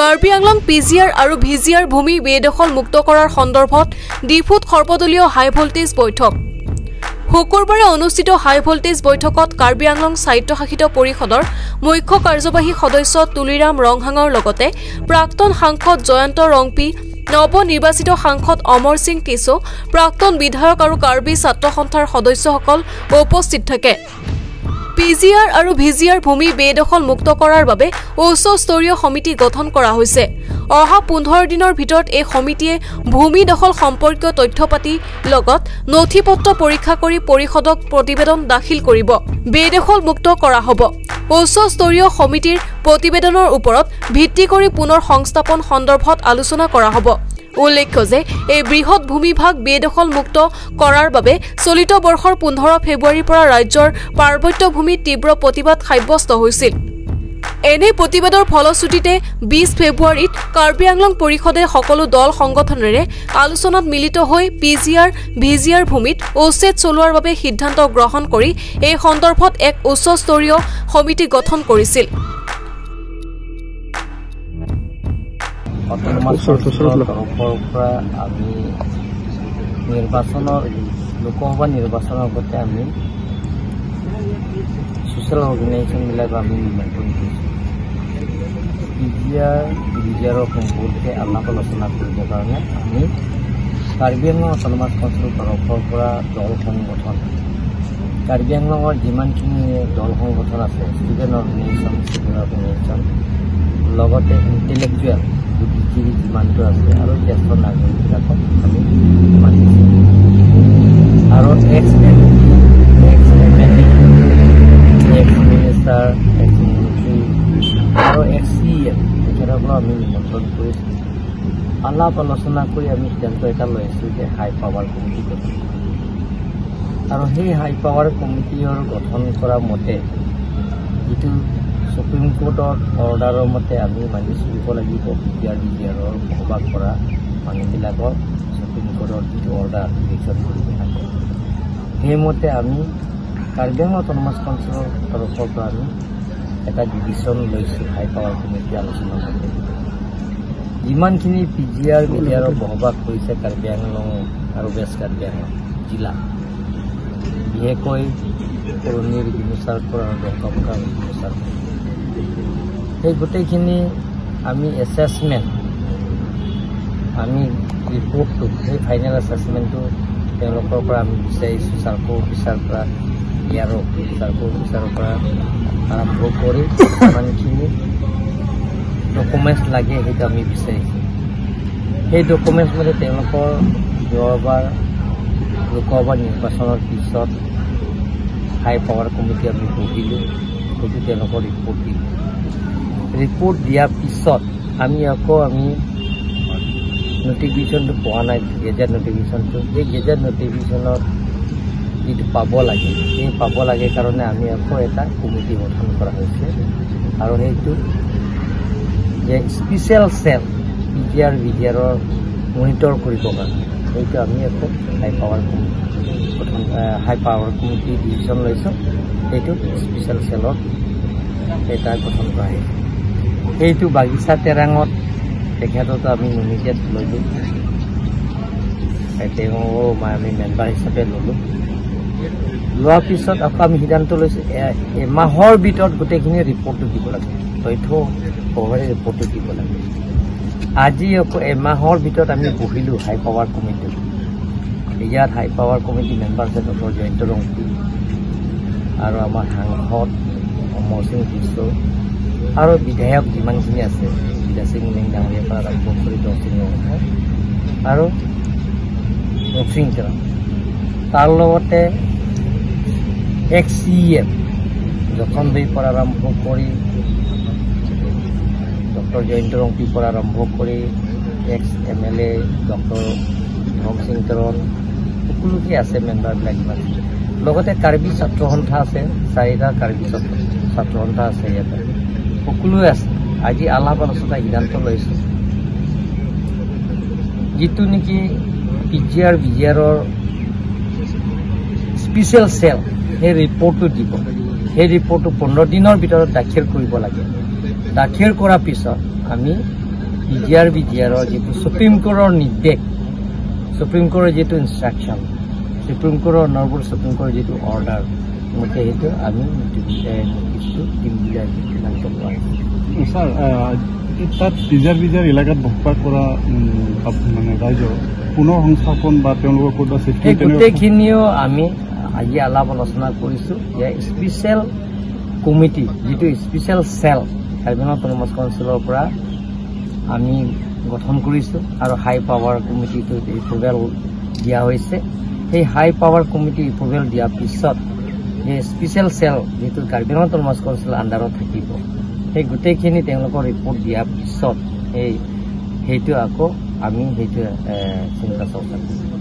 Karbi Anglong PGR আৰু VGR ভূমি বেদখল মুক্ত কৰাৰ সন্দৰ্ভত ডিফুত সৰ্বদলীয় হাই ভোল্টেজ বৈঠক শুকুৰবাৰে অনুষ্ঠিত হাই ভোল্টেজ বৈঠকত কাৰ্বি আংলং স্বায়ত্তশাসিত পৰিষদৰ মুখ্য কাৰ্যবাহী সদস্য তুলিৰাম ৰংহাঙৰ লগতে প্ৰাক্তন সাংসদ জয়ন্ত ৰংপি নৱনিৰ্বাচিত সাংসদ অমৰ সিং কেশো প্ৰাক্তন বিধায়ক আৰু কাৰ্বি ছাত্ৰ সন্থাৰ সদস্যসকল উপস্থিত থাকে পিজিআৰ আৰু ভিজিআৰ ভূমি বেদখল মুক্ত কৰাৰ বাবে উচ্চ স্তৰীয় সমিতি গঠন কৰা হৈছে অহা 15 দিনৰ ভিতৰত এই সমিতিয়ে ভূমি দখল সম্পৰ্কীয় তথ্যপাতি লগত নথিপত্ৰ পৰীক্ষা কৰি পৰিষদক প্ৰতিবেদন দাখিল কৰিব বেদখল মুক্ত কৰা হ'ব উচ্চ স্তৰীয় সমিতিৰ প্ৰতিবেদনৰ ওপৰত ভিত্তি কৰি পুনৰ সংস্থাপন সন্দৰ্ভত আলোচনা কৰা হ'ব উল্লেখ্য যে এই বৃহৎ ভূমিভাগ বেদখল মুক্ত কৰাৰ বাবে চলিত বৰ্ষৰ 15 ফেব্ৰুৱাৰীৰ পৰা ৰাজ্যৰ পাৰ্বত্য ভূমিত তীব্ৰ প্ৰতিবাদ সাব্যস্ত হৈছিল এনে প্ৰতিবাদৰ ফলশ্ৰুতিতে 20 ফেব্ৰুৱাৰীত কাৰ্বি আংলং পৰিষদে সকলো দল সংগঠনেৰে আলোচনাত মিলিত হৈ পিজিআৰ ভিজিআৰ ভূমিত উচ্ছেদ চলোৱাৰ বাবে সিদ্ধান্ত গ্ৰহণ কৰি এই সন্দৰ্ভত এক উচ্চ স্তৰীয় সমিতি গঠন কৰিছিল আমি নিৰ্বাচনৰ লোকসভা নিৰ্বাচনৰ আগতে আমি সোশ্যাল অৰ্গেনাইজেশ্যনবিলাক আমি নিৰ্মাণ কৰিছোঁ পিজিআৰৰ সম্পৰ্কে আলাপ আলোচনা কৰিবৰ কাৰণে আমি কাৰ্বি আংলং অট'নমাছ কাউন্সিলৰ তৰফৰ পৰা দল সংগঠন কাৰ্বি আংলঙৰ যিমানখিনি দল সংগঠন আছে ষ্টুডেণ্ট অৰ্গেনাইজেশ্যন চিভিল অৰ্গেনাইজেশ্যন লগতে ইণ্টেলেকচুৱেল বুদ্ধিজীৱী যিমানটো আছে আৰু জ্যেষ্ঠ নাগৰিকবিলাকক আমি মাতিছোঁ আৰু এক্স এম এল এ এক্স মিনিষ্টাৰ এক্স মন্ত্ৰী আৰু এক্স চি এম তেখেতসকলক আমি নিমন্ত্ৰণ কৰিছোঁ আলাপ আলোচনা কৰি আমি সিদ্ধান্ত এটা লৈছোঁ যে হাই পাৱাৰ কমিটি গঠন আৰু সেই হাই পাৱাৰ কমিটিৰ গঠন কৰা মতে যিটো সুপ্ৰিম কোৰ্টৰ অৰ্ডাৰৰ মতে আমি মানি চলিব লাগিব পিজিআৰৰ বসবাস কৰা মানুহবিলাকৰ সুপ্ৰিম কোৰ্টৰ যিটো অৰ্ডাৰ ইলেকশ্যন কৰিব লাগে সেইমতে আমি কাৰ্বি আংলং অট'নমাছ কাউন্সিলৰ তৰফৰ পৰা আমি এটা ডিভিশ্যন লৈছোঁ হাই পাৱাৰ কমিটি আলোচনা মতে যিমানখিনি ভিজিআৰৰ বসবাস কৰিছে কাৰ্বি আংলং আৰু ৱেষ্ট কাৰ্বি আংলং জিলা বিশেষকৈ পুৰণিৰ বিমুচাৰপুৰ আৰু দহকাপোকাৰ বিমুচাৰপুৰ সেই গোটেইখিনি আমি এছেছমেণ্ট আমি ৰিপৰ্টটো সেই ফাইনেল এছেছমেণ্টটো তেওঁলোকৰ পৰা আমি বিচাৰিছোঁ চাৰ্কো অফিচাৰৰ পৰা ইয়াৰো চাৰ্কো অফিচাৰৰ পৰা আৰম্ভ কৰি যিমানখিনি ডকুমেণ্টছ লাগে সেইটো আমি বিচাৰিছোঁ সেই ডকুমেণ্টছ মতে তেওঁলোকৰ যোৱাবাৰ লোকসভা নিৰ্বাচনৰ পিছত হাই পাৱাৰ কমিটি আমি বহিলোঁ সেইটো তেওঁলোকৰ ৰিপৰ্ট দিয়াৰ পিছত আমি আকৌ নটিফিকেশ্যনটো পোৱা নাই গেজেট নটিফিকেশ্যনটো এই গেজেট নটিফিকেশ্যনত যিটো পাব লাগে সেই পাব লাগে কাৰণে আমি আকৌ এটা কমিটি গঠন কৰা হৈছে আৰু সেইটো যে স্পেচিয়েল চেল ভিজিআৰৰ মনিটৰ কৰিবৰ কাৰণে সেইটো আমি আকৌ হাই পাৱাৰ কমিটি ডিভিশ্যন লৈছোঁ সেইটো স্পেচিয়েল চেলত এটা গঠন কৰা হৈছে সেইটো বাগিচা তেৰাঙত তেখেততো আমি নমিনেট লৈছোঁ তেওঁ আমি মেম্বাৰ হিচাপে ল'লোঁ লোৱাৰ পিছত আকৌ আমি সিদ্ধান্ত লৈছোঁ এমাহৰ ভিতৰত গোটেইখিনি ৰিপৰ্টটো দিব লাগে তথ্য সহকাৰে ৰিপৰ্টটো দিব লাগে আজি আকৌ এমাহৰ ভিতৰত আমি বহিলোঁ হাই পাৱাৰ কমিটি ইয়াত হাই পাৱাৰ কমিটি মেম্বাৰ আছে ডক্টৰ জয়ন্ত ৰংপি আৰু আমাৰ সাংসদ অমৰ সিং কেশো আৰু বিধায়ক যিমানখিনি আছে বিদা সিং মেং ডাঙৰীয়াৰ পৰা আৰম্ভ কৰি দহ সিং আৰু ৰফিং তাৰ লগতে এক্স চি এম যতন দেৱীৰ পৰা আৰম্ভ কৰি ডক্টৰ জয়ন্ত ৰংপিৰ পৰা আৰম্ভ কৰি এক্স এম এল এ ডক্টৰ ধন সিং তেৰণ সকলোকে আছে মেম্বাৰবিলাক ইমান লগতে কাৰ্বি ছাত্ৰ সন্থা আছে 4টা কাৰ্বি ছাত্ৰ সন্থা আছে ইয়াতে সকলোৱে আছে আজি আলাপ আলোচনা সিদ্ধান্ত লৈছোঁ যিটো নেকি ভিজিআৰৰ স্পেচিয়েল চেল সেই ৰিপৰ্টটো দিব সেই ৰিপৰ্টটো 15 দিনৰ ভিতৰত দাখিল কৰিব লাগে দাখিল কৰাৰ পিছত আমি PGR BGRৰ যিটো সুপ্ৰিম কোৰ্টৰ নিৰ্দেশ, সুপ্ৰিম কোৰ্টৰ যিটো ইনষ্ট্ৰাকশ্যন, সুপ্ৰিম কোৰ্টৰ নৰবুৰ সুপ্ৰিম কোৰ্টৰ যিটো অৰ্ডাৰ মতে সেইটো আমি নটিছটো দিম বুলি আজি সিদ্ধান্ত লোৱা হৈছে। ছাৰ, তাত PGR এলেকাত বসবাস কৰা মানে ৰাইজৰ পুনৰ সংস্থাপন বা তেওঁলোকৰ ক'ত চেফটি গোটেইখিনিও আমি আজি আলাপ আলোচনা কৰিছোঁ যে স্পেচিয়েল কমিটি যিটো special cell Karbi Anglong autonomous কাউন্সিলৰ পৰা আমি গঠন কৰিছোঁ আৰু হাই পাৱাৰ কমিটিটো এপ্ৰুভেল দিয়া হৈছে। সেই হাই পাৱাৰ কমিটি এপ্ৰুভেল দিয়াৰ পিছত যে স্পেচিয়েল চেল যিটো কাৰ্বি আংলং অট'নমাছ কাউন্সিলৰ আণ্ডাৰত থাকিব, সেই গোটেইখিনি তেওঁলোকৰ ৰিপৰ্ট দিয়াৰ পিছত সেইটো আকৌ আমি সেইটো চিন্তা চৰ্চা কৰিম।